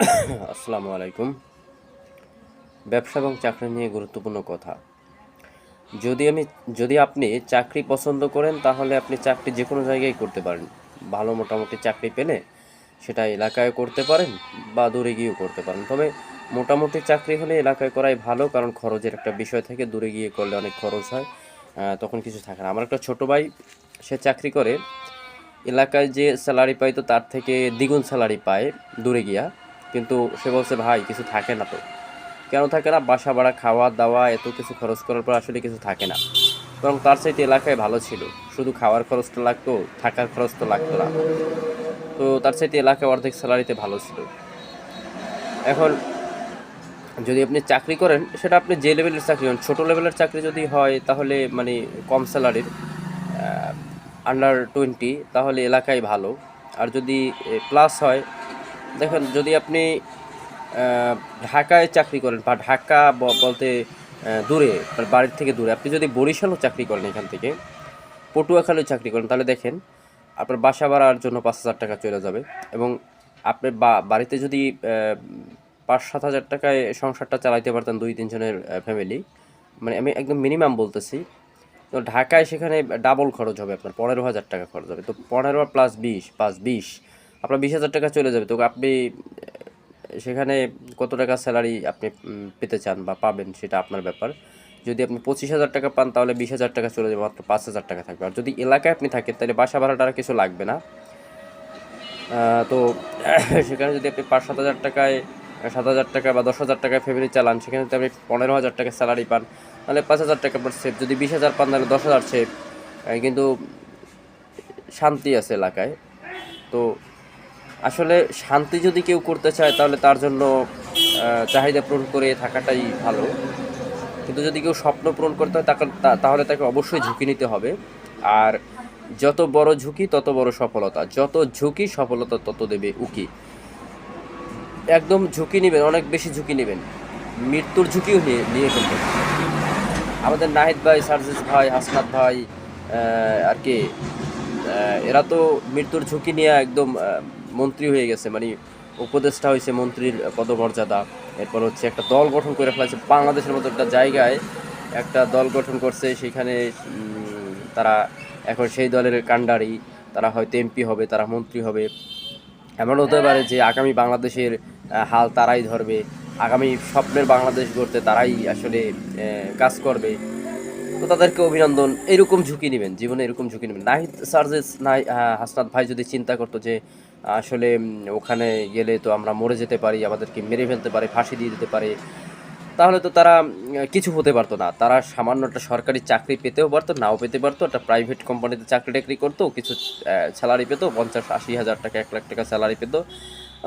আসসালামু আলাইকুম। ব্যবসা এবং চাকরি নিয়ে গুরুত্বপূর্ণ কথা। যদি আমি যদি আপনি চাকরি পছন্দ করেন তাহলে আপনি চাকরি যে কোনো জায়গায় করতে পারেন। ভালো মোটামুটি চাকরি পেলে সেটা এলাকায় করতে পারেন বা দূরে গিয়েও করতে পারেন। তবে মোটামুটি চাকরি হলে এলাকায় করাই ভালো, কারণ খরচের একটা বিষয় থাকে। দূরে গিয়ে করলে অনেক খরচ হয়, তখন কিছু থাকে না। আমার একটা ছোট ভাই, সে চাকরি করে, এলাকায় যে স্যালারি পায় তো তার থেকে দ্বিগুণ স্যালারি পায় দূরে গিয়া। কিন্তু সে বলছে, ভাই কিছু থাকে না তো। কেন থাকে না? বাসা ভাড়া, খাওয়া দাওয়া, এত কিছু খরচ করার পর আসলে কিছু থাকে না। বরং তার চাইতে এলাকায় ভালো ছিল। শুধু খাওয়ার খরচটা লাগতো, থাকার খরচ তো লাগতো না। তো তার চাইতে এলাকায় অর্ধেক স্যালারিতে ভালো ছিল। এখন যদি আপনি চাকরি করেন, সেটা আপনি যে লেভেলের চাকরি করেন, ছোটো লেভেলের চাকরি যদি হয় তাহলে মানে কম স্যালারির, আন্ডার 20, তাহলে এলাকায় ভালো। আর যদি প্লাস হয়, দেখেন, যদি আপনি আহ, ঢাকায় চাকরি করেন বা ঢাকা বলতে দূরে, মানে বাড়ির থেকে দূরে, আপনি যদি বরিশালও চাকরি করেন, এখান থেকে পটুয়াখালীও চাকরি করেন, তাহলে দেখেন আপনার বাসা ভাড়ার জন্য 5,000 টাকা চলে যাবে। এবং আপনি বাড়িতে যদি 5-7 হাজার টাকায় সংসারটা চালাইতে পারতেন, 2-3 জনের ফ্যামিলি, মানে আমি একদম মিনিমাম বলতেছি, তো ঢাকায় সেখানে ডাবল খরচ হবে, আপনার 15,000 টাকা খরচ হবে। তো 15 প্লাস 20, 5-20, আপনার 20,000 টাকা চলে যাবে। তো আপনি সেখানে কত টাকা স্যালারি আপনি পেতে চান বা পাবেন, সেটা আপনার ব্যাপার। যদি আপনি 25,000 টাকা পান, তাহলে 20,000 টাকা চলে যাবে, মাত্র 5,000 টাকা থাকবে। আর যদি এলাকায় আপনি থাকেন, তাহলে বাসা ভাড়াটা আর কিছু লাগবে না। তো সেখানে যদি আপনি 5-7 হাজার টাকায়, 7,000 টাকা বা 10,000 টাকায় ফ্যামিলি চালান, সেখানে যদি আপনি 15,000 টাকা স্যালারি পান, তাহলে 5,000 টাকা আপনার সেভ। যদি 20,000 পান, তাহলে 10,000 সেভ। কিন্তু শান্তি আছে এলাকায়। তো আসলে শান্তি যদি কেউ করতে চায়, তাহলে তার জন্য চাহিদা পূরণ করে থাকাটাই ভালো। কিন্তু যদি কেউ স্বপ্ন পূরণ করতে হয়, তাহলে তাকে অবশ্যই ঝুঁকি নিতে হবে। আর যত বড় ঝুঁকি তত বড় সফলতা, যত ঝুঁকি সফলতা তত দেবে উকি। একদম ঝুঁকি নেবেন, অনেক বেশি ঝুঁকি নেবেন, মৃত্যুর ঝুঁকিও নিয়ে নিয়ে ফেলবেন। আমাদের নাহিদ ভাই, সার্জিস ভাই, হাসনাত ভাই, আর কি, এরা তো মৃত্যুর ঝুঁকি নিয়ে একদম মন্ত্রী হয়ে গেছে, মানে উপদেষ্টা হয়েছে, মন্ত্রীর পদমর্যাদা। এরপর হচ্ছে একটা দল গঠন করে ফেলেছে, বাংলাদেশের মতো একটা জায়গায় একটা দল গঠন করছে। সেখানে তারা এখন সেই দলের কাণ্ডারি, তারা হয়তো এমপি হবে, তারা মন্ত্রী হবে। এমন হতে পারে যে আগামী বাংলাদেশের হাল তারাই ধরবে, আগামী স্বপ্নের বাংলাদেশ গড়তে তারাই আসলে কাজ করবে। তো তাদেরকে অভিনন্দন। এরকম ঝুঁকি নেবেন, জীবনে এরকম ঝুঁকি নেবেন। নাহিদ সার্জেস নাই, হাসনাত ভাই যদি চিন্তা করতো যে আসলে ওখানে গেলে তো আমরা মরে যেতে পারি, আমাদেরকে মেরে ফেলতে পারে, ফাঁসি দিয়ে দিতে পারে, তাহলে তো তারা কিছু হতে পারতো না। তারা সামান্য একটা সরকারি চাকরি পেতেও পারতো, নাও পেতে পারতো। একটা প্রাইভেট কোম্পানিতে চাকরি টাকরি করতো, কিছু স্যালারি পেতো, 50-80 হাজার টাকা, 1 লাখ টাকা স্যালারি পেতো।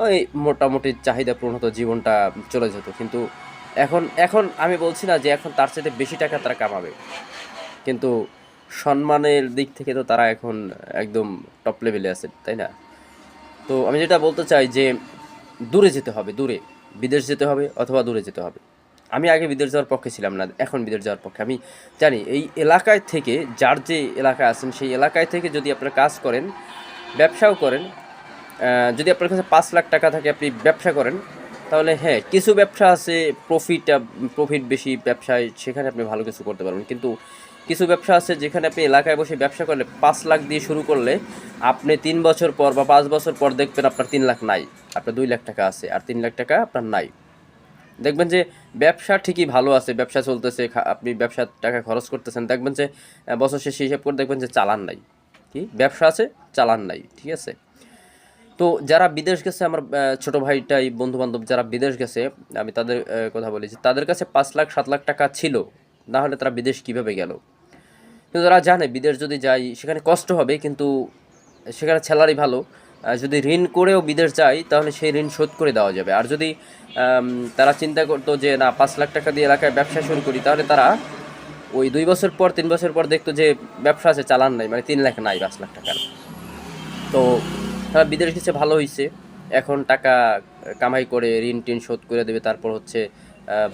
ওই মোটামুটি চাহিদা পূরণ হতো, জীবনটা চলে যেত। কিন্তু এখন এখন আমি বলছি না যে এখন তার চাইতে বেশি টাকা তারা কামাবে, কিন্তু সম্মানের দিক থেকে তো তারা এখন একদম টপ লেভেলে আছে, তাই না? তো আমি যেটা বলতে চাই যে দূরে যেতে হবে, দূরে, বিদেশ যেতে হবে অথবা দূরে যেতে হবে। আমি আগে বিদেশ যাওয়ার পক্ষে ছিলাম না, এখন বিদেশ যাওয়ার পক্ষে। আমি জানি এই এলাকায় থেকে, যার যে এলাকায় আছেন সেই এলাকায় থেকে যদি আপনারা কাজ করেন, ব্যবসাও করেন, যদি আপনার কাছে 5 লাখ টাকা থাকে, আপনি ব্যবসা করেন, তাহলে হ্যাঁ, কিছু ব্যবসা আছে প্রফিট বেশি ব্যবসায়, সেখানে আপনি ভালো কিছু করতে পারবেন। কিন্তু কিছু ব্যবসা আছে যেখানে আপনি এলাকায় বসে ব্যবসা করলে, 5 লাখ দিয়ে শুরু করলে, আপনি 3 বছর পর বা 5 বছর পর দেখবেন আপনার 3 লাখ নাই, আপনার 2 লাখ টাকা আছে, আর 3 লাখ টাকা আপনার নাই। দেখবেন যে ব্যবসা ঠিকই ভালো আছে, ব্যবসা চলতেছে, আপনি ব্যবসার টাকা খরচ করতেছেন, দেখবেন যে বছর শেষে হিসাব করে দেখবেন যে চালান নাই। কি ব্যবসা আছে, চালান নাই, ঠিক আছে? তো যারা বিদেশ গেছে, আমার ছোট ভাইটাই, বন্ধু বান্ধব যারা বিদেশ গেছে, আমি তাদের কথা বলি যে তাদের কাছে 5 লাখ 7 লাখ টাকা ছিল, না হলে তারা বিদেশ কিভাবে গেল? কিন্তু তারা জানে বিদেশ যদি যাই সেখানে কষ্ট হবে, কিন্তু সেখানে স্যালারি ভালো। যদি ঋণ করেও বিদেশ যায়, তাহলে সেই ঋণ শোধ করে দেওয়া যাবে। আর যদি আম, তারা চিন্তা করতো যে না, 5 লাখ টাকা দিয়ে এলাকায় ব্যবসা শুরু করি, তাহলে তারা ওই 2 বছর পর, 3 বছর পর দেখতো যে ব্যবসা আছে, চালান নাই, মানে 3 লাখ নাই, 5 লাখ টাকার। তো তারা বিদেশ গেছে, ভালো হইছে। এখন টাকা কামাই করে ঋণ টিন শোধ করে দেবে, তারপর হচ্ছে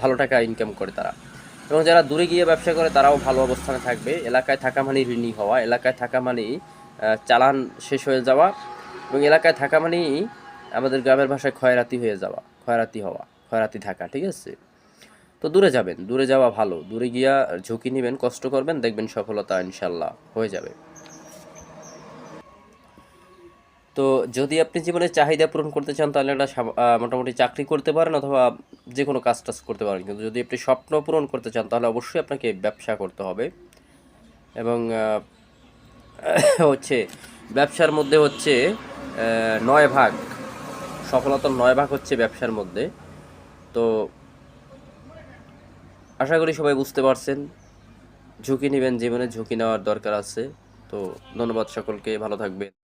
ভালো টাকা ইনকাম করে তারা। এবং যারা দূরে গিয়ে ব্যবসা করে, তারাও ভালো অবস্থানে থাকবে। এলাকায় থাকা মানেই ঋণী হওয়া, এলাকায় থাকা মানেই চালান শেষ হয়ে যাওয়া, এবং এলাকায় থাকা মানেই আমাদের গ্রামের ভাষায় খয়রাতি হয়ে যাওয়া। খয়রাতি হওয়া, খয়রাতি থাকা, ঠিক আছে? তো দূরে যাবেন, দূরে যাওয়া ভালো, দূরে গিয়া ঝুঁকি নেবেন, কষ্ট করবেন, দেখবেন সফলতা ইনশাল্লাহ হয়ে যাবে। তো যদি আপনি জীবনের চাহিদা পূরণ করতে চান তাহলে একটা মোটামুটি চাকরি করতে পারেন অথবা যে কোনো কাজ টাজ করতে পারেন, কিন্তু যদি আপনি স্বপ্ন পূরণ করতে চান তাহলে অবশ্যই আপনাকে ব্যবসা করতে হবে। এবং হচ্ছে ব্যবসার মধ্যে হচ্ছে 9 ভাগ, সফলতার 9 ভাগ হচ্ছে ব্যবসার মধ্যে। তো আশা করি সবাই বুঝতে পারছেন, ঝুঁকি নেবেন, জীবনে ঝুঁকি নেওয়ার দরকার আছে। তো ধন্যবাদ সকলকে, ভালো থাকবেন।